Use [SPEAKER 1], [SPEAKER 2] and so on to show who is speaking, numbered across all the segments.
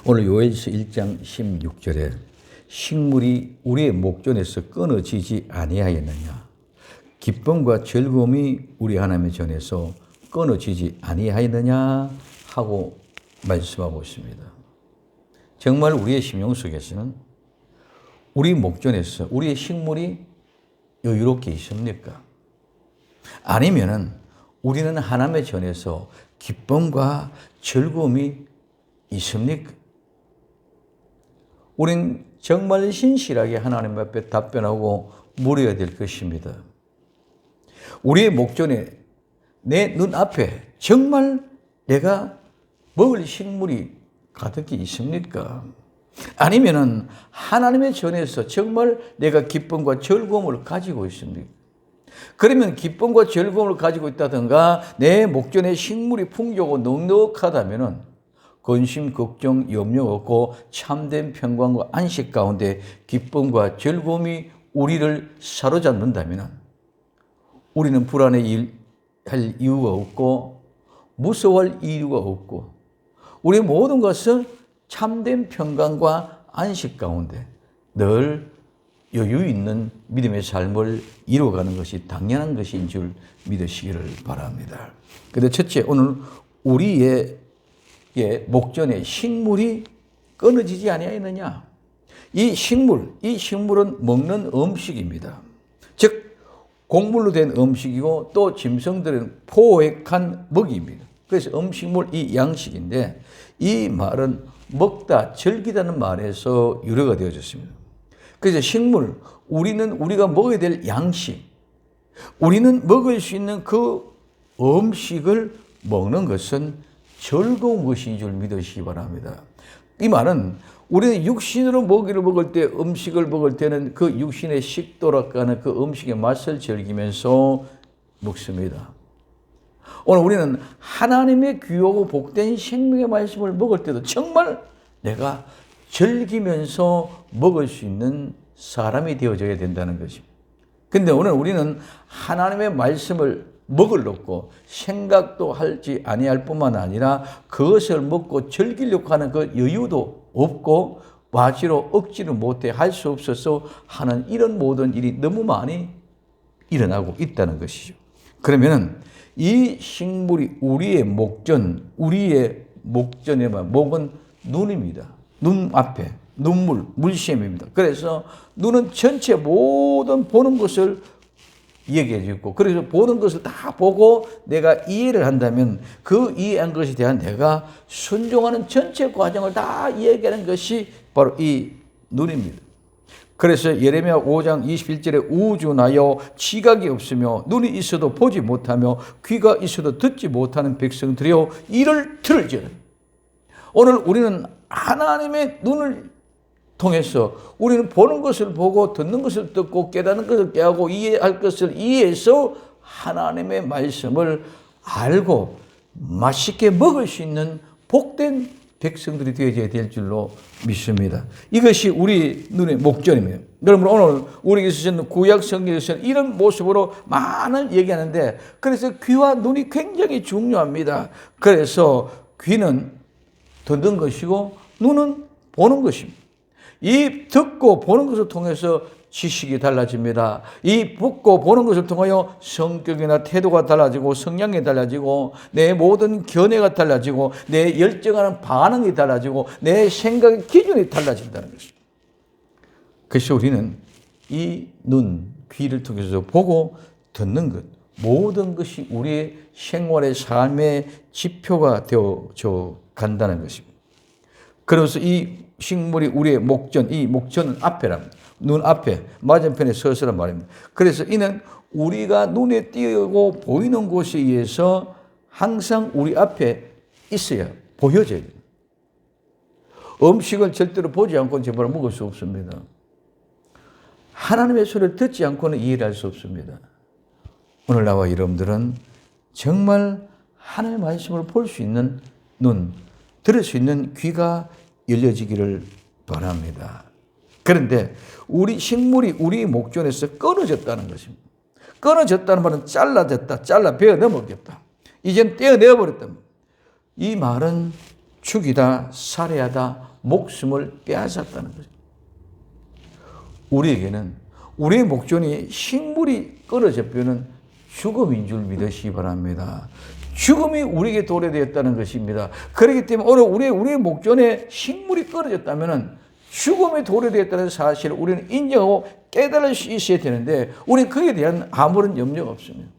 [SPEAKER 1] 오늘 요엘서 1장 16절에 식물이 우리의 목전에서 끊어지지 아니하였느냐. 기쁨과 즐거움이 우리 하나님의 전에서 끊어지지 아니하였느냐 하고 말씀하고 있습니다. 정말 우리의 심령 속에서는 우리 목전에서 우리의 식물이 여유롭게 있습니까? 아니면은 우리는 하나님의 전에서 기쁨과 즐거움이 있습니까? 우린 정말 신실하게 하나님 앞에 답변하고 물어야 될 것입니다. 우리의 목전에 내 눈앞에 정말 내가 먹을 식물이 가득히 있습니까? 아니면은 하나님의 전에서 정말 내가 기쁨과 즐거움을 가지고 있습니까? 그러면 기쁨과 즐거움을 가지고 있다든가 내 목전에 식물이 풍족하고 넉넉하다면은 근심, 걱정, 염려 없고 참된 평강과 안식 가운데 기쁨과 즐거움이 우리를 사로잡는다면 우리는 불안해할 이유가 없고 무서워할 이유가 없고 우리의 모든 것은 참된 평강과 안식 가운데 늘 여유 있는 믿음의 삶을 이루어가는 것이 당연한 것인 줄 믿으시기를 바랍니다. 그런데 첫째, 오늘 우리의 목전에 식물이 끊어지지 아니하였느냐. 이 식물은 먹는 음식입니다. 즉 곡물로 된 음식이고 또 짐승들은 포획한 먹이입니다. 그래서 음식물 이 양식인데 이 말은 먹다 즐기다는 말에서 유래가 되어졌습니다. 그래서 식물, 우리가 먹어야 될 양식, 우리는 먹을 수 있는 그 음식을 먹는 것은 즐거운 것인 줄 믿으시기 바랍니다. 이 말은 우리는 육신으로 먹이를 먹을 때, 음식을 먹을 때는 그 육신의 식도락가는 그 음식의 맛을 즐기면서 먹습니다. 오늘 우리는 하나님의 귀하고 복된 생명의 말씀을 먹을 때도 정말 내가 즐기면서 먹을 수 있는 사람이 되어져야 된다는 것입니다. 근데 오늘 우리는 하나님의 말씀을 먹으려고 생각도 하지 아니할 뿐만 아니라 그것을 먹고 즐기려고 하는 그 여유도 없고 마지로 억지를 못해 할 수 없어서 하는 이런 모든 일이 너무 많이 일어나고 있다는 것이죠. 그러면은 이 식물이 우리의 목전에만 목은 눈입니다. 눈 앞에 눈물, 물샘입니다. 그래서 눈은 전체 모든 보는 것을 얘기해 주고 그래서 보는 것을 다 보고 내가 이해를 한다면 그 이해한 것에 대한 내가 순종하는 전체 과정을 다 얘기하는 것이 바로 이 눈입니다. 그래서 예레미야 5장 21절에 우주나여 지각이 없으며 눈이 있어도 보지 못하며 귀가 있어도 듣지 못하는 백성들이여 이를 들을지어다. 오늘 우리는 하나님의 눈을 통해서 우리는 보는 것을 보고 듣는 것을 듣고 깨닫는 것을 깨닫고 이해할 것을 이해해서 하나님의 말씀을 알고 맛있게 먹을 수 있는 복된 백성들이 되어야 될 줄로 믿습니다. 이것이 우리 눈의 목전입니다. 여러분 오늘 우리에게서 구약 성경에서는 이런 모습으로 많은 얘기하는데 그래서 귀와 눈이 굉장히 중요합니다. 그래서 귀는 듣는 것이고 눈은 보는 것입니다. 이 듣고 보는 것을 통해서 지식이 달라집니다. 이 듣고 보는 것을 통하여 성격이나 태도가 달라지고 성향이 달라지고 내 모든 견해가 달라지고 내 열정하는 반응이 달라지고 내 생각의 기준이 달라진다는 것입니다. 그래서 우리는 이 눈, 귀를 통해서 보고 듣는 것 모든 것이 우리의 생활의 삶의 지표가 되어져 간다는 것입니다. 그래서 이 식물이 우리의 목전, 이 목전은 앞에랍니다. 눈 앞에 맞은편에 서서란 말입니다. 그래서 이는 우리가 눈에 띄고 보이는 곳에 의해서 항상 우리 앞에 있어야 보여져야 됩니다. 음식을 절대로 보지 않고는 제발 먹을 수 없습니다. 하나님의 소리를 듣지 않고는 이해를 할 수 없습니다. 오늘 나와 여러분들은 정말 하나님의 말씀을 볼 수 있는 눈, 들을 수 있는 귀가 열려지기를 바랍니다. 그런데 우리 식물이 우리 목전에서 끊어졌다는 것입니다. 끊어졌다는 말은 잘라졌다, 잘라 베어 넘어졌다. 이젠 떼어내어버렸다. 이 말은 죽이다, 살해하다, 목숨을 빼앗았다는 거죠. 우리에게는 우리의 목전이 식물이 끊어져버리는 죽음인 줄 믿으시기 바랍니다. 죽음이 우리에게 도래되었다는 것입니다. 그렇기 때문에 오늘 우리의 목전에 식물이 끊어졌다면 죽음이 도래되었다는 사실을 우리는 인정하고 깨달을 수 있어야 되는데 우리는 그에 대한 아무런 염려가 없습니다.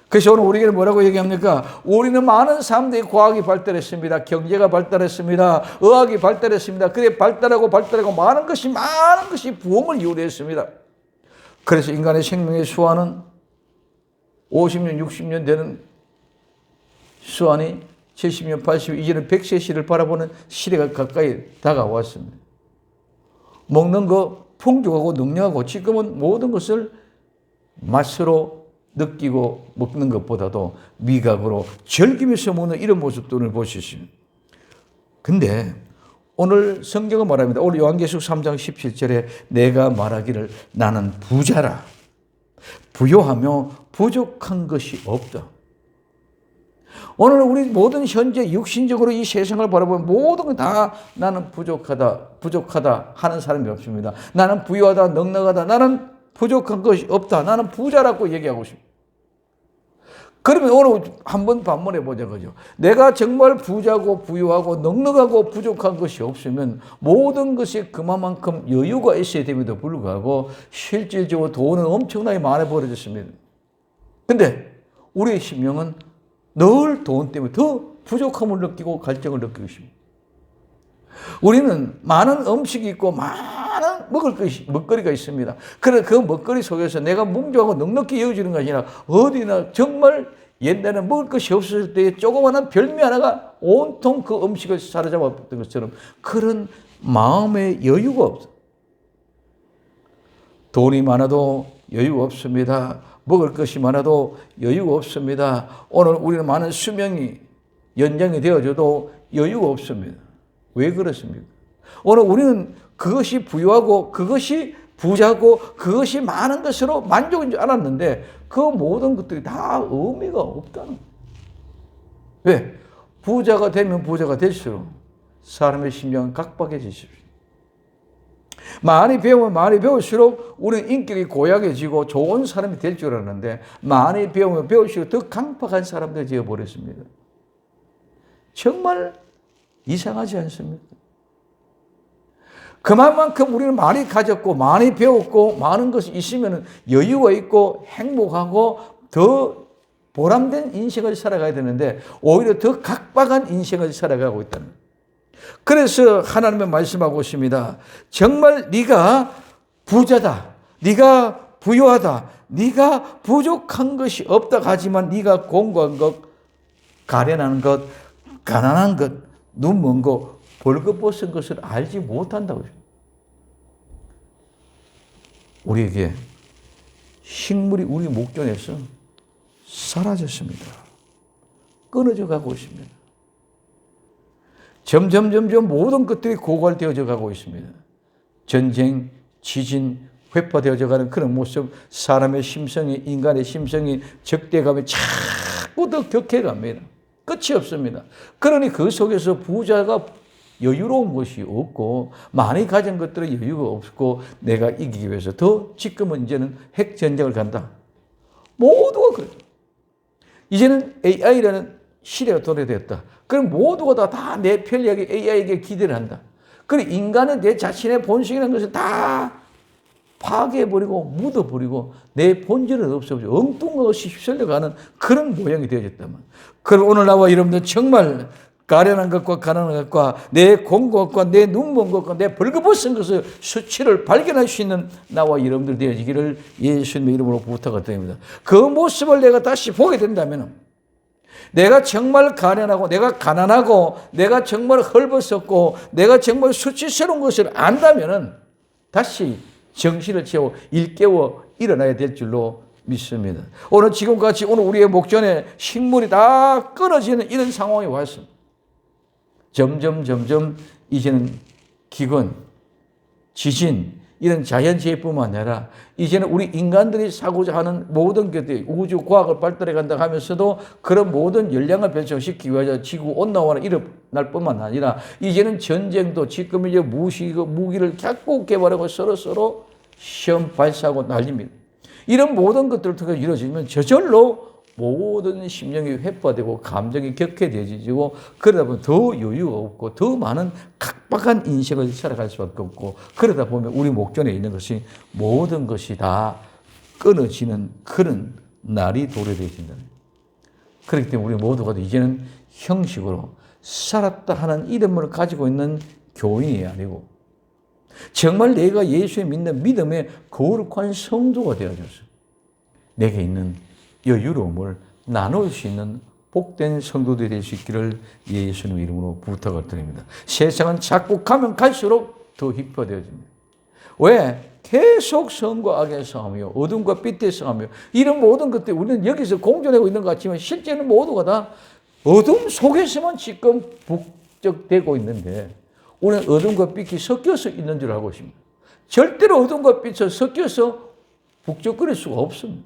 [SPEAKER 1] 그래서 오늘 우리에게 뭐라고 얘기합니까? 우리는 많은 사람들이 과학이 발달했습니다. 경제가 발달했습니다. 의학이 발달했습니다. 그래 발달하고 많은 것이 부흥을 이루었습니다. 그래서 인간의 생명의 수완은 50년, 60년 되는 수완이 70년, 80년, 이제는 100세 시를 바라보는 시대가 가까이 다가왔습니다. 먹는 거 풍족하고 능력하고 지금은 모든 것을 맛으로 느끼고 먹는 것보다도 미각으로 즐기면서 먹는 이런 모습들을 보시십니다. 근데 오늘 성경은 말합니다. 오늘 요한계시록 3장 17절에 내가 말하기를 나는 부자라. 부요하며 부족한 것이 없다. 오늘 우리 모든 현재 육신적으로 이 세상을 바라보면 모든 건 다 나는 부족하다 하는 사람이 없습니다. 나는 부유하다, 넉넉하다, 나는 부족한 것이 없다. 나는 부자라고 얘기하고 싶습니다. 그러면 오늘 한번 반문해 보자 그죠? 내가 정말 부자고 부유하고 넉넉하고 부족한 것이 없으면 모든 것이 그만큼 여유가 있어야 됨에도 불구하고 실질적으로 돈은 엄청나게 많이 벌어졌습니다. 근데 우리의 심령은 늘 돈 때문에 더 부족함을 느끼고 갈증을 느끼고 있습니다. 우리는 많은 음식이 있고 많은 먹거리가 있습니다. 그런데 그 먹거리 속에서 내가 풍족하고 넉넉히 이어지는 것이 아니라 어디나 정말 옛날에 먹을 것이 없을 때 조그마한 별미 하나가 온통 그 음식을 사로잡았던 것처럼 그런 마음의 여유가 없어. 돈이 많아도 여유가 없습니다. 먹을 것이 많아도 여유가 없습니다. 오늘 우리는 많은 수명이 연장이 되어져도 여유가 없습니다. 왜 그렇습니까? 오늘 우리는 그것이 부유하고 그것이 부자고 그것이 많은 것으로 만족인 줄 알았는데 그 모든 것들이 다 의미가 없다는 거예요. 왜? 부자가 되면 부자가 될수록 사람의 심령은 각박해지십니다. 많이 배우면 많이 배울수록 우리는 인격이 고약해지고 좋은 사람이 될 줄 알았는데 많이 배우면 배울수록 더 강팍한 사람들이 되어버렸습니다. 정말 이상하지 않습니까? 그만큼 우리는 많이 가졌고 많이 배웠고 많은 것이 있으면 여유가 있고 행복하고 더 보람된 인생을 살아가야 되는데 오히려 더 각박한 인생을 살아가고 있다는 거예요. 그래서 하나님은 말씀하고 있습니다. 정말 네가 부자다. 네가 부유하다. 네가 부족한 것이 없다 하지만 네가 공고한 것, 가련한 것, 가난한 것, 눈먼 것, 벌거벗은 것을 알지 못한다고. 우리에게 식물이 우리 목전에서 사라졌습니다. 끊어져 가고 있습니다. 점점 모든 것들이 고갈되어져 가고 있습니다. 전쟁, 지진, 회파되어져 가는 그런 모습, 사람의 심성이, 인간의 심성이 적대감이 자꾸 더 격해갑니다. 끝이 없습니다. 그러니 그 속에서 부자가 여유로운 것이 없고 많이 가진 것들은 여유가 없고 내가 이기기 위해서 더 지금은 이제는 핵전쟁을 간다. 모두가 그래요. 이제는 AI라는 시대가 도래되었다. 그럼 모두가 다 내 편리하게 AI에게 기대를 한다. 그리고 인간은 내 자신의 본성이라는 것을 다 파괴해버리고 묻어버리고 내 본질은 없어지고 엉뚱것이 휩쓸려가는 그런 모양이 되어졌다면 그럼 오늘 나와 여러분들 정말 가련한 것과 가난한 것과 내 공고한 것과 내 눈먼 것과 내 벌거벗은 것을 수치를 발견할 수 있는 나와 여러분들 되어지기를 예수님의 이름으로 부탁을 드립니다. 그 모습을 내가 다시 보게 된다면 내가 정말 가련하고 내가 가난하고 내가 정말 헐벗었고 내가 정말 수치스러운 것을 안다면 다시 정신을 채워 일깨워 일어나야 될 줄로 믿습니다. 오늘 지금같이 오늘 우리의 목전에 식물이 다 끊어지는 이런 상황이 왔습니다. 점점 이제는 기근, 지진, 이런 자연재해뿐만 아니라 이제는 우리 인간들이 사고자 하는 모든 것들이 우주 과학을 발달해 간다 하면서도 그런 모든 열량을 변성시키기 위해서 지구 온난화가 일어날 뿐만 아니라 이제는 전쟁도 지금 이제 무기를 자꾸 개발하고 서로 시험 발사하고 난립니다. 이런 모든 것들을 통해 이루어지면 저절로 모든 심령이 회포되고 감정이 격해져지고 그러다 보면 더 여유가 없고 더 많은 각박한 인생을 살아갈 수밖에 없고 그러다 보면 우리 목전에 있는 것이 모든 것이 다 끊어지는 그런 날이 도래되어진다. 그렇기 때문에 우리 모두가 이제는 형식으로 살았다 하는 이름을 가지고 있는 교인이 아니고 정말 내가 예수에 믿는 믿음의 거룩한 성도가 되어줘서 내게 있는 여유로움을 나눌 수 있는 복된 성도들이 될 수 있기를 예수님 이름으로 부탁을 드립니다. 세상은 자꾸 가면 갈수록 더 힙화되어집니다. 왜? 계속 선과 악의 싸움이요, 어둠과 빛의 싸움이요. 이런 모든 것들이 우리는 여기서 공존하고 있는 것 같지만 실제는 모두가 다 어둠 속에서만 지금 북적대고 있는데 우리는 어둠과 빛이 섞여서 있는 줄 알고 있습니다. 절대로 어둠과 빛이 섞여서 북적거릴 수가 없습니다.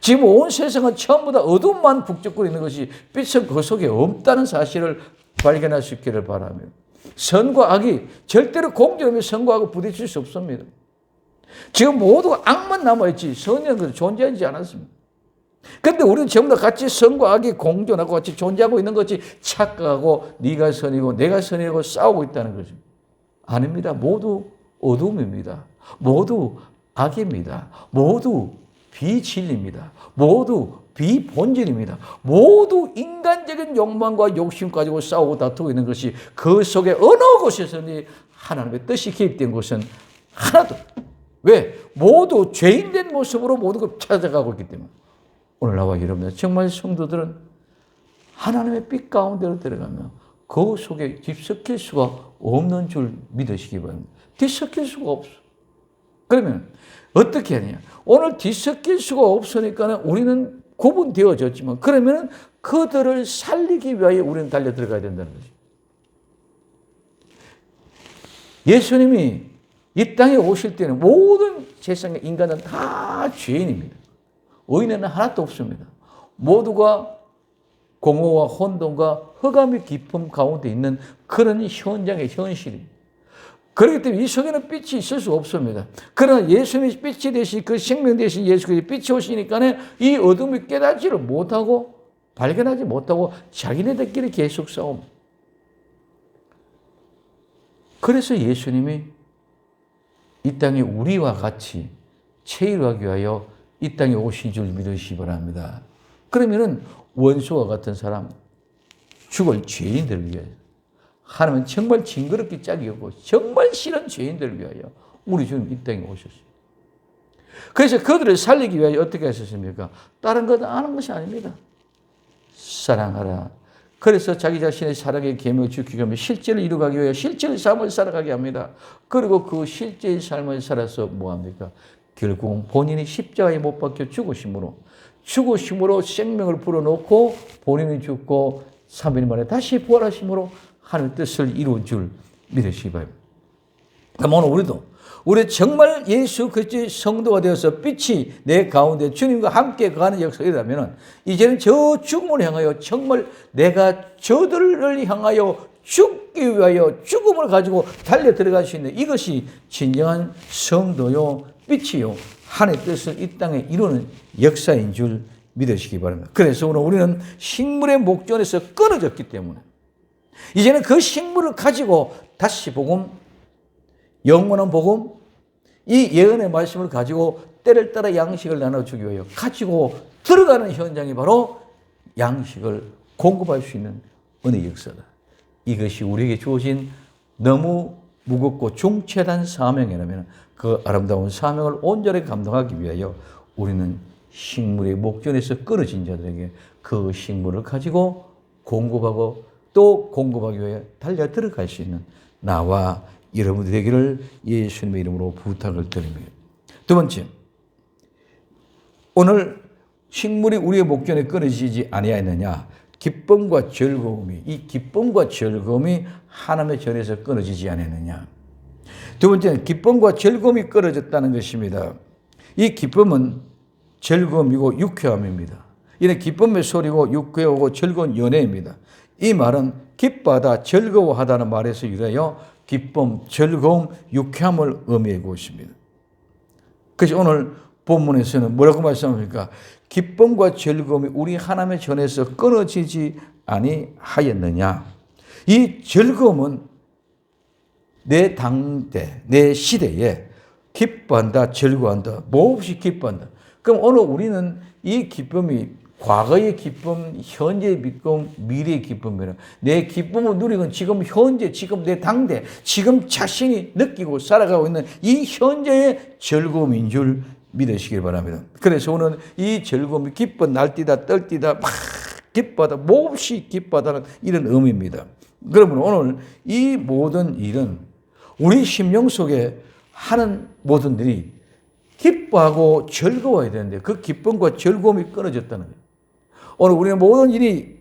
[SPEAKER 1] 지금 온 세상은 전부 다 어둠만 북적거리는 것이 빛은 그 속에 없다는 사실을 발견할 수 있기를 바랍니다. 선과 악이 절대로 공존하며 선과 악을 부딪힐 수 없습니다. 지금 모두가 악만 남아있지 선이라는 것은 존재하지 않았습니다. 그런데 우리는 전부 다 같이 선과 악이 공존하고 같이 존재하고 있는 것이 착각하고 네가 선이고 내가 선이라고 싸우고 있다는 거죠. 아닙니다. 모두 어둠입니다. 모두 악입니다. 모두 비진리입니다. 모두 비본질입니다. 모두 인간적인 욕망과 욕심 가지고 싸우고 다투고 있는 것이 그 속에 어느 곳에서는 하나님의 뜻이 개입된 곳은 하나도. 왜? 모두 죄인된 모습으로 모두 찾아가고 있기 때문에. 오늘 나와 여러분들 정말 성도들은 하나님의 빛 가운데로 들어가면 그 속에 뒤섞일 수가 없는 줄 믿으시기 바랍니다. 뒤섞일 수가 없어. 그러면 어떻게 하느냐? 오늘 뒤섞일 수가 없으니까 우리는 구분되어졌지만 그러면 그들을 살리기 위하여 우리는 달려 들어가야 된다는 거죠. 예수님이 이 땅에 오실 때는 모든 세상의 인간은 다 죄인입니다. 의인은 하나도 없습니다. 모두가 공허와 혼돈과 흑암의 깊음 가운데 있는 그런 현장의 현실입니다. 그렇기 때문에 이 속에는 빛이 있을 수 없습니다. 그러나 예수님이 빛이 되신 그 생명 되신 예수 그리스도 빛이 오시니까 이 어둠을 깨닫지를 못하고 발견하지 못하고 자기네들끼리 계속 싸움. 그래서 예수님이 이 땅에 우리와 같이 체류하기 위하여 이 땅에 오신 줄 믿으시기 바랍니다. 그러면은 원수와 같은 사람, 죽을 죄인들을 위하여 하나님은 정말 징그럽게 짝이 없고 정말 싫은 죄인들을 위하여 우리 주님 이 땅에 오셨어요. 그래서 그들을 살리기 위하여 어떻게 하셨습니까? 다른 것 아는 것이 아닙니다. 사랑하라. 그래서 자기 자신의 사랑의 계명을 지키기 위해 실제를 이루기 위해 실제의 삶을 살아가게 합니다. 그리고 그 실제의 삶을 살아서 뭐합니까? 결국은 본인이 십자가에 못 박혀 죽으심으로 생명을 불어넣고 본인이 죽고 3일 만에 다시 부활하심으로 하나님의 뜻을 이룬 줄 믿으시기 바랍니다. 그럼 오늘 우리 정말 예수 그리스도의 성도가 되어서 빛이 내 가운데 주님과 함께 가는 역사이라면 이제는 저 죽음을 향하여 정말 내가 저들을 향하여 죽기 위하여 죽음을 가지고 달려 들어갈 수 있는 이것이 진정한 성도요 빛이요 하나님의 뜻을 이 땅에 이루는 역사인 줄 믿으시기 바랍니다. 그래서 오늘 우리는 식물의 목전에서 끊어졌기 때문에 이제는 그 식물을 가지고 다시 복음, 영원한 복음, 이 예언의 말씀을 가지고 때를 따라 양식을 나눠주기 위하여 가지고 들어가는 현장이 바로 양식을 공급할 수 있는 은혜의 역사다. 이것이 우리에게 주어진 너무 무겁고 중체단 사명이라면 그 아름다운 사명을 온전히 감당하기 위하여 우리는 식물의 목전에서 끊어진 자들에게 그 식물을 가지고 공급하고 또 공급하기 위해 달려 들어갈 수 있는 나와 여러분들 되기를 예수님의 이름으로 부탁을 드립니다. 두 번째, 오늘 식물이 우리의 목전에 끊어지지 아니하였느냐? 이 기쁨과 즐거움이 하나님의 전에서 끊어지지 않았느냐? 두 번째는 기쁨과 즐거움이 끊어졌다는 것입니다. 이 기쁨은 즐거움이고 유쾌함입니다. 이는 기쁨의 소리고 유쾌하고 즐거운 연애입니다. 이 말은 기뻐하다, 즐거워하다는 말에서 유래하여 기쁨, 즐거움, 유쾌함을 의미하고 있습니다. 그래서 오늘 본문에서는 뭐라고 말씀합니까? 기쁨과 즐거움이 우리 하나님의 전에서 끊어지지 아니하였느냐. 이 즐거움은 내 당대, 내 시대에 기뻐한다, 즐거워한다, 몹시 기뻐한다. 그럼 오늘 우리는 이 기쁨이 과거의 기쁨, 현재의 기쁨, 미래의 기쁨이라 내 기쁨을 누리건 지금 현재, 지금 내 당대, 지금 자신이 느끼고 살아가고 있는 이 현재의 즐거움인 줄 믿으시길 바랍니다. 그래서 오늘 이 즐거움이 기뻐 날뛰다 떨뛰다 막 기뻐하다 몹시 기뻐하다는 이런 의미입니다. 그러면 오늘 이 모든 일은 우리 심령 속에 하는 모든 일이 기뻐하고 즐거워야 되는데 그 기쁨과 즐거움이 끊어졌다는 거예요. 오늘 우리는 모든 일이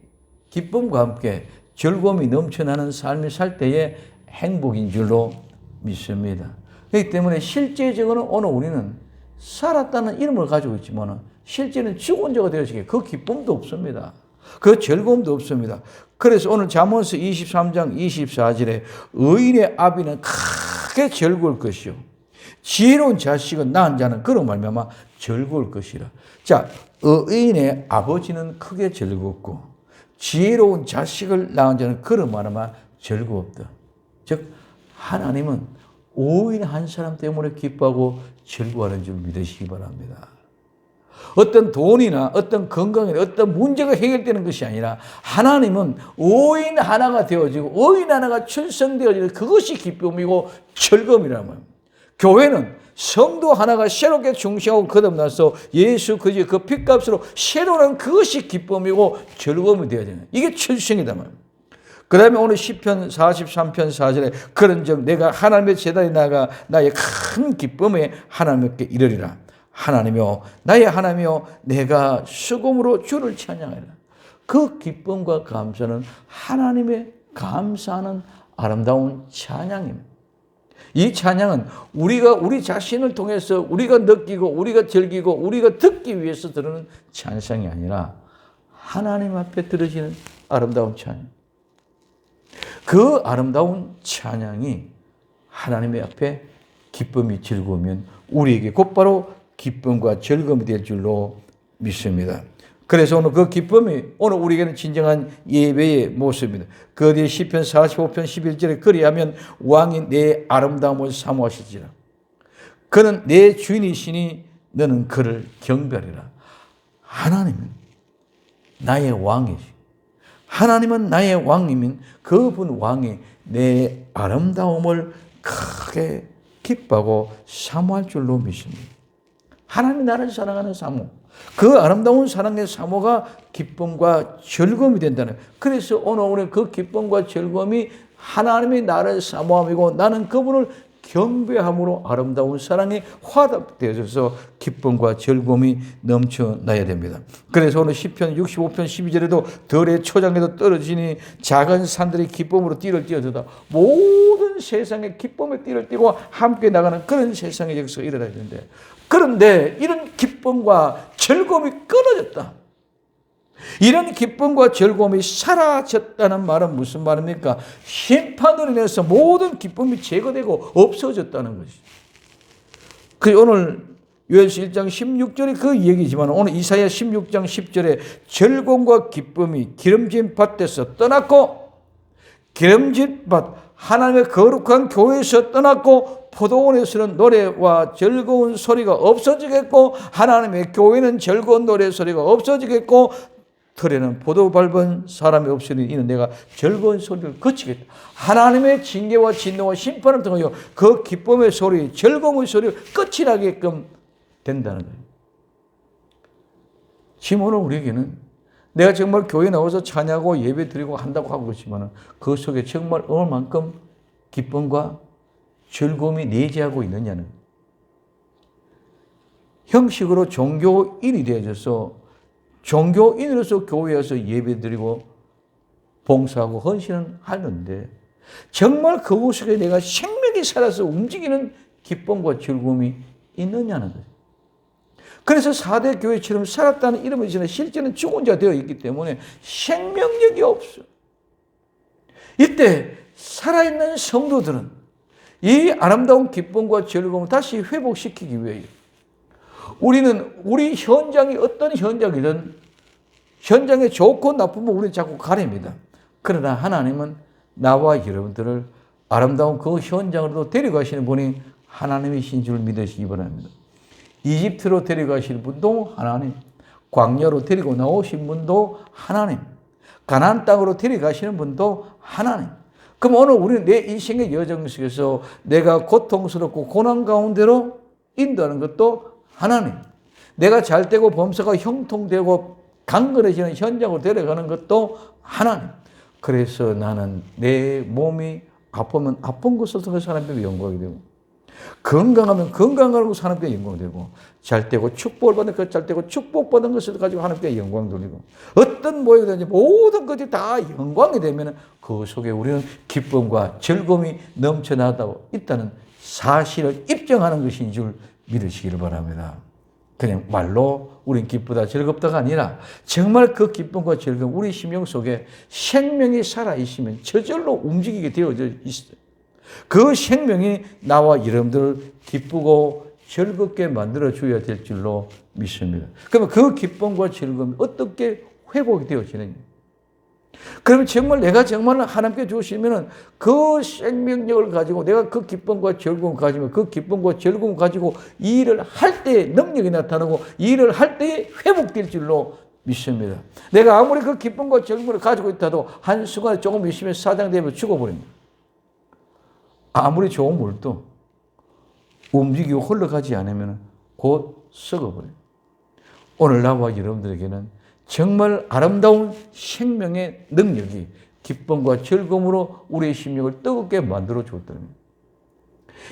[SPEAKER 1] 기쁨과 함께 즐거움이 넘쳐나는 삶을 살 때의 행복인 줄로 믿습니다. 그렇기 때문에 실제적으로 오늘 우리는 살았다는 이름을 가지고 있지만 실제는 죽은 자가 되어지게 그 기쁨도 없습니다. 그 즐거움도 없습니다. 그래서 오늘 잠언서 23장 24절에 의인의 아비는 크게 즐거울 것이요 지혜로운 자식은 낳은 자는 그로 말미암아 즐거울 것이라. 자, 의인의 아버지는 크게 즐겁고 지혜로운 자식을 낳은 자는 그로 말미암아 즐겁다. 즉 하나님은 오인 한 사람 때문에 기뻐하고 즐거워하는 줄 믿으시기 바랍니다. 어떤 돈이나 어떤 건강이나 어떤 문제가 해결되는 것이 아니라 하나님은 오인 하나가 되어지고 오인 하나가 출생되어지는 그것이 기쁨이고 즐거움이라는 말입니다. 교회는 성도 하나가 새롭게 중생하고 거듭나서 예수 그리스도의 그 핏값으로 새로운 그것이 기쁨이고 즐거움이 되어지는 이게 출생이다 말입니다. 그 다음에 오늘 시편 43편 4절에 그런즉 내가 하나님의 제단에 나가 나의 큰 기쁨에 하나님께 이르리라. 하나님이여 나의 하나님이여 내가 수금으로 주를 찬양하리라. 그 기쁨과 감사는 하나님의 감사하는 아름다운 찬양입니다. 이 찬양은 우리가 우리 자신을 통해서 우리가 느끼고 우리가 즐기고 우리가 듣기 위해서 들으는 찬양이 아니라 하나님 앞에 들으시는 아름다운 찬양. 그 아름다운 찬양이 하나님의 앞에 기쁨이 즐거우면 우리에게 곧바로 기쁨과 즐거움이 될 줄로 믿습니다. 그래서 오늘 그 기쁨이 오늘 우리에게는 진정한 예배의 모습입니다. 그 뒤에 시편 45편 11절에 그리하면 왕이 내 아름다움을 사모하시지라. 그는 내 주인이시니 너는 그를 경배하리라. 하나님은 나의 왕이시. 하나님은 나의 왕이면 그분 왕이 내 아름다움을 크게 기뻐하고 사모할 줄로 믿습니다. 하나님이 나를 사랑하는 사모, 그 아름다운 사랑의 사모가 기쁨과 즐거움이 된다는. 그래서 오늘 우리 그 기쁨과 즐거움이 하나님이 나를 사모함이고 나는 그분을 경배함으로 아름다운 사랑이 화답되어져서 기쁨과 즐거움이 넘쳐나야 됩니다. 그래서 오늘 시편 65편 12절에도 들의 초장에도 떨어지니 작은 산들이 기쁨으로 띠를 띄어주다. 모든 세상에 기쁨의 띠를 띠고 함께 나가는 그런 세상의 역사가 일어나야 되는데 그런데 이런 기쁨과 즐거움이 끊어졌다. 이런 기쁨과 즐거움이 사라졌다는 말은 무슨 말입니까? 심판으로 인해서 모든 기쁨이 제거되고 없어졌다는 것이죠. 그 오늘 요엘서 1장 16절에 그 얘기지만 오늘 이사야 16장 10절에 즐거움과 기쁨이 기름진 밭에서 떠났고 기름진 밭 하나님의 거룩한 교회에서 떠났고 포도원에서는 노래와 즐거운 소리가 없어지겠고 하나님의 교회는 즐거운 노래 소리가 없어지겠고 털에는 포도 밟은 사람이 없으니 이는 내가 즐거운 소리를 그치겠다. 하나님의 징계와 진노와 심판을 통하여 그 기쁨의 소리, 즐거움의 소리를 끝이 나게끔 된다는 거예요. 지금 오늘 우리에게는 내가 정말 교회 나와서 찬양하고 예배 드리고 한다고 하고 있지만 그 속에 정말 얼마만큼 기쁨과 즐거움이 내재하고 있느냐는 형식으로 종교인이 되어져서 종교인으로서 교회에서 예배드리고 봉사하고 헌신은 하는데 정말 그곳에 내가 생명 생명이 살아서 움직이는 기쁨과 즐거움이 있느냐는 거예요. 그래서 4대 교회처럼 살았다는 이름을 지나 실제는 죽은 자 되어 있기 때문에 생명력이 없어. 이때 살아있는 성도들은 이 아름다운 기쁨과 즐거움을 다시 회복시키기 위해 우리는 우리 현장이 어떤 현장이든 현장에 좋고 나쁘면 우리는 자꾸 가립니다. 그러나 하나님은 나와 여러분들을 아름다운 그 현장으로 데려가시는 분이 하나님이신 줄 믿으시기 바랍니다. 이집트로 데려가시는 분도 하나님, 광야로 데리고 나오신 분도 하나님, 가나안 땅으로 데려가시는 분도 하나님. 그럼 오늘 우리는 내 인생의 여정 속에서 내가 고통스럽고 고난 가운데로 인도하는 것도 하나님, 내가 잘되고 범사가 형통되고 강건해지는 현장으로 데려가는 것도 하나님. 그래서 나는 내 몸이 아프면 아픈 것을 통해서 하나님께 영광이 되고, 건강하면 건강하고 하나님께 영광이 되고, 잘되고 축복을 받는 것, 잘되고 축복받은 것을 가지고 하나님께 영광 돌리고, 어떤 모양이 되는지 모든 것이 다 영광이 되면 그 속에 우리는 기쁨과 즐거움이 넘쳐나다고 있다는 사실을 입증하는 것인 줄 믿으시기를 바랍니다. 그냥 말로 우린 기쁘다 즐겁다가 아니라 정말 그 기쁨과 즐거움, 우리 심령 속에 생명이 살아있으면 저절로 움직이게 되어져 있어요. 그 생명이 나와 여러분들을 기쁘고 즐겁게 만들어줘야 될 줄로 믿습니다. 그러면 그 기쁨과 즐거움이 어떻게 회복이 되어지느냐? 그러면 정말 내가 정말 하나님께 주시면 그 생명력을 가지고 내가 그 기쁨과 즐거움을 가지면 그 기쁨과 즐거움을 가지고 이 일을 할 때에 능력이 나타나고 이 일을 할 때에 회복될 줄로 믿습니다. 내가 아무리 그 기쁨과 즐거움을 가지고 있다도 한순간에 조금 있으면 사장되면 죽어버립니다. 아무리 좋은 물도 움직이고 흘러가지 않으면 곧 썩어버려요. 오늘 나와 여러분들에게는 정말 아름다운 생명의 능력이 기쁨과 즐거움으로 우리의 심령을 뜨겁게 만들어 주었다는 겁니다.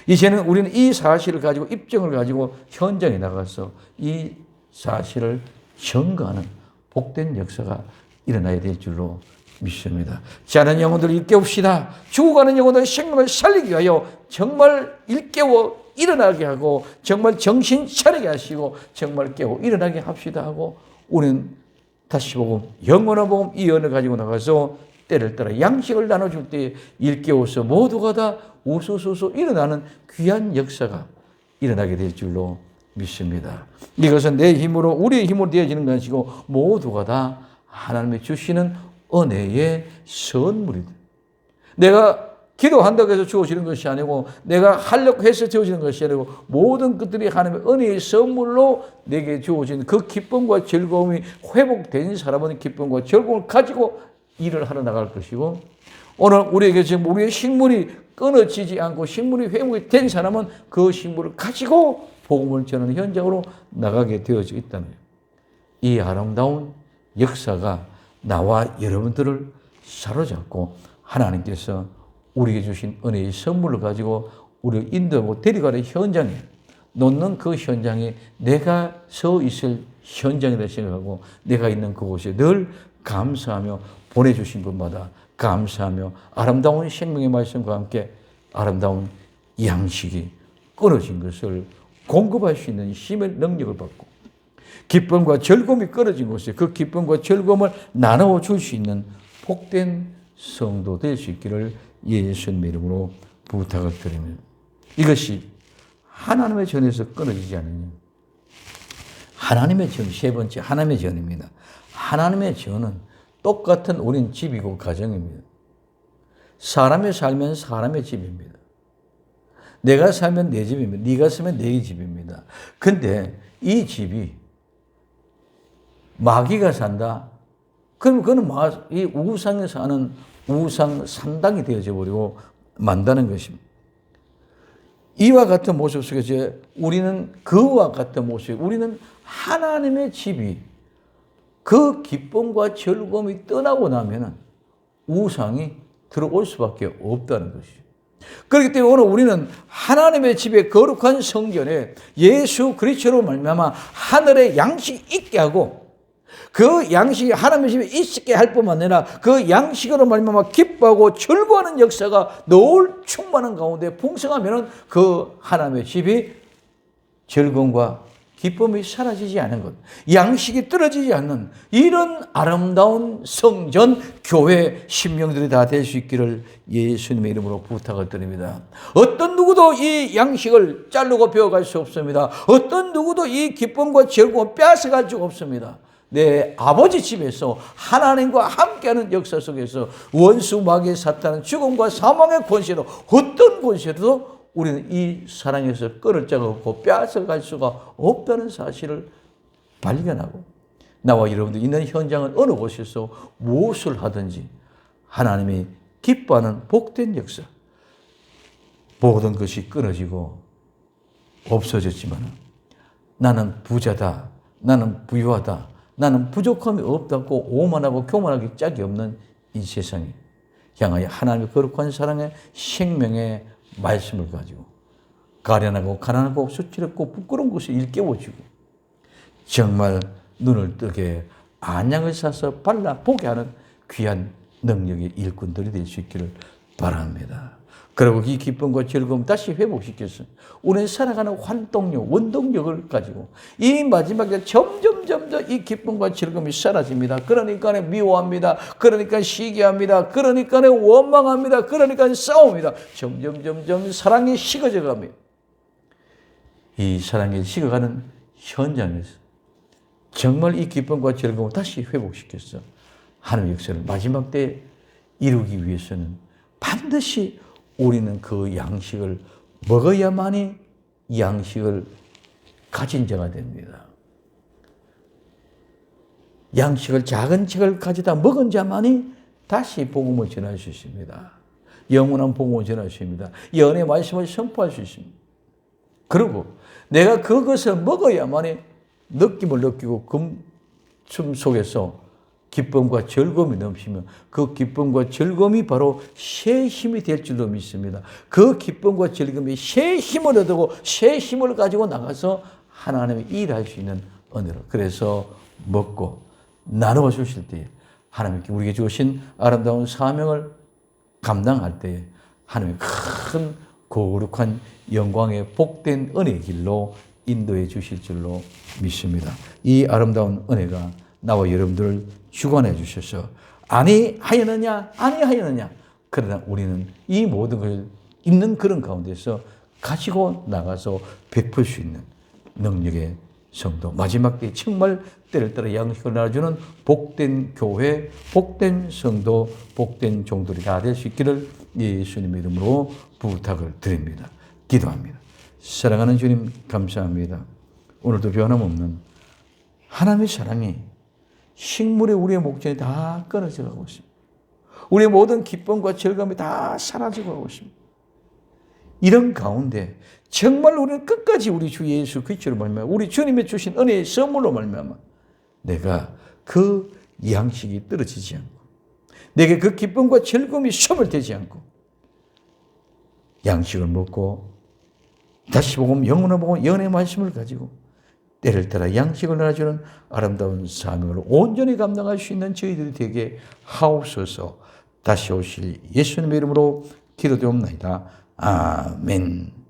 [SPEAKER 1] 이제는 우리는 이 사실을 가지고 입증을 가지고 현장에 나가서 이 사실을 증거하는 복된 역사가 일어나야 될 줄로 믿습니다. 자는 영혼들을 일깨웁시다. 죽어가는 영혼들의 생명을 살리기 위하여 정말 일깨워 일어나게 하고 정말 정신 차리게 하시고 정말 깨워 일어나게 합시다 하고 우리는 다시 복음, 영원한 복음 이 언을 가지고 나가서 때를 따라 양식을 나눠줄 때 일깨워서 모두가 다 우수수수 일어나는 귀한 역사가 일어나게 될 줄로 믿습니다. 이것은 내 힘으로 우리의 힘으로 되어지는 것이고 모두가 다 하나님이 주시는 은혜의 선물이다. 내가 기도한다고 해서 주어지는 것이 아니고 내가 하려고 해서 주어지는 것이 아니고 모든 것들이 하나님의 은혜의 선물로 내게 주어진 그 기쁨과 즐거움이 회복된 사람은 기쁨과 즐거움을 가지고 일을 하러 나갈 것이고 오늘 우리에게 지금 우리의 식물이 끊어지지 않고 식물이 회복이 된 사람은 그 식물을 가지고 복음을 전하는 현장으로 나가게 되어져 있다는 거예요. 이 아름다운 역사가 나와 여러분들을 사로잡고 하나님께서 우리에게 주신 은혜의 선물을 가지고 우리를 인도하고 데려가는 현장에 놓는 그 현장에 내가 서 있을 현장이라 생각하고 내가 있는 그곳에 늘 감사하며 보내주신 것마다 감사하며 아름다운 생명의 말씀과 함께 아름다운 양식이 끊어진 것을 공급할 수 있는 힘의 능력을 받고 기쁨과 즐거움이 끊어진 곳에 그 기쁨과 즐거움을 나누어 줄 수 있는 복된 성도 될 수 있기를 예수님의 이름으로 부탁을 드립니다. 이것이 하나님의 전에서 끊어지지 않느냐. 하나님의 전, 세 번째 하나님의 전입니다. 하나님의 전은 똑같은 우린 집이고 가정입니다. 사람이 살면 사람의 집입니다. 내가 살면 내 집입니다. 네가 살면 내 집입니다. 근데 이 집이 마귀가 산다. 그럼 그거는 이 우상에 사는 우상 산당이 되어져 버리고 만다는 것입니다. 이와 같은 모습 속에서 우리는 그와 같은 모습, 우리는 하나님의 집이 그 기쁨과 즐거움이 떠나고 나면은 우상이 들어올 수밖에 없다는 것이죠. 그렇기 때문에 오늘 우리는 하나님의 집에 거룩한 성전에 예수 그리스도로 말미암아 하늘의 양식이 있게 하고 그 양식이 하나님의 집에 있게 할 뿐만 아니라 그 양식으로 말미암아 기뻐하고 즐거워하는 역사가 늘 충만한 가운데 풍성하면은 그 하나님의 집이 즐거움과 기쁨이 사라지지 않은 것, 양식이 떨어지지 않는 이런 아름다운 성전, 교회, 심령들이 다 될 수 있기를 예수님의 이름으로 부탁을 드립니다. 어떤 누구도 이 양식을 자르고 베어갈 수 없습니다. 어떤 누구도 이 기쁨과 즐거움을 빼앗아갈 수 없습니다. 내 아버지 집에서 하나님과 함께하는 역사 속에서 원수, 마귀, 사탄은 죽음과 사망의 권세로 어떤 권세로도 우리는 이 사랑에서 끊을 자가 없고 빼앗아갈 수가 없다는 사실을 발견하고 나와 여러분들 있는 현장은 어느 곳에서 무엇을 하든지 하나님이 기뻐하는 복된 역사, 모든 것이 끊어지고 없어졌지만 나는 부자다, 나는 부유하다, 나는 부족함이 없다고 오만하고 교만하기 짝이 없는 이 세상에 향하여 하나님의 거룩한 사랑의 생명의 말씀을 가지고 가련하고 가난하고 수치롭고 부끄러운 것을 일깨워주고 정말 눈을 뜨게 안양을 사서 발라 보게 하는 귀한 능력의 일꾼들이 될 수 있기를 바랍니다. 그리고 이 기쁨과 즐거움 다시 회복시켜서 우리는 살아가는 활동력, 원동력을 가지고 이 마지막에 점점 이 기쁨과 즐거움이 사라집니다. 그러니까 미워합니다. 그러니까 시기합니다. 그러니까 원망합니다. 그러니까 싸웁니다. 점점 사랑이 식어져 갑니다. 이 사랑이 식어가는 현장에서 정말 이 기쁨과 즐거움을 다시 회복시켜서 하나님의 역사를 마지막 때 이루기 위해서는 반드시 우리는 그 양식을 먹어야만이 양식을 가진 자가 됩니다. 양식을 작은 책을 가져다 먹은 자만이 다시 복음을 전할 수 있습니다. 영원한 복음을 전할 수 있습니다. 연의 말씀을 선포할 수 있습니다. 그리고 내가 그것을 먹어야만이 느낌을 느끼고 금춤 속에서 기쁨과 즐거움이 넘치면 그 기쁨과 즐거움이 바로 새 힘이 될 줄로 믿습니다. 그 기쁨과 즐거움이 새 힘을 얻고 새 힘을 가지고 나가서 하나님의 일할 수 있는 은혜로. 그래서 먹고 나누어 주실 때에 하나님께 우리에게 주신 아름다운 사명을 감당할 때에 하나님의 큰 거룩한 영광의 복된 은혜의 길로 인도해 주실 줄로 믿습니다. 이 아름다운 은혜가 나와 여러분들을 주관해 주셔서 아니하였느냐 그러나 우리는 이 모든 것을 있는 그런 가운데서 가지고 나가서 베풀 수 있는 능력의 성도, 마지막 때 정말 때를 따라 양식을 나눠주는 복된 교회, 복된 성도, 복된 종들이 다 될 수 있기를 예수님의 이름으로 부탁을 드립니다. 기도합니다. 사랑하는 주님 감사합니다. 오늘도 변함없는 하나님의 사랑이 식물의 우리의 목전이 다 끊어져 가고 있습니다. 우리의 모든 기쁨과 즐거움이 다 사라지고 가고 있습니다. 이런 가운데 정말 우리는 끝까지 우리 주 예수 그리스도로 말미암아 우리 주님의 주신 은혜의 선물로 말미암아 내가 그 양식이 떨어지지 않고 내게 그 기쁨과 즐거움이 소멸되지 않고 양식을 먹고 다시 복음, 영원한 복음, 연의 말씀을 가지고 때를 따라 양식을 나눠주는 아름다운 사명을 온전히 감당할 수 있는 저희들이 되게 하옵소서. 다시 오실 예수님의 이름으로 기도드립니다. 아멘.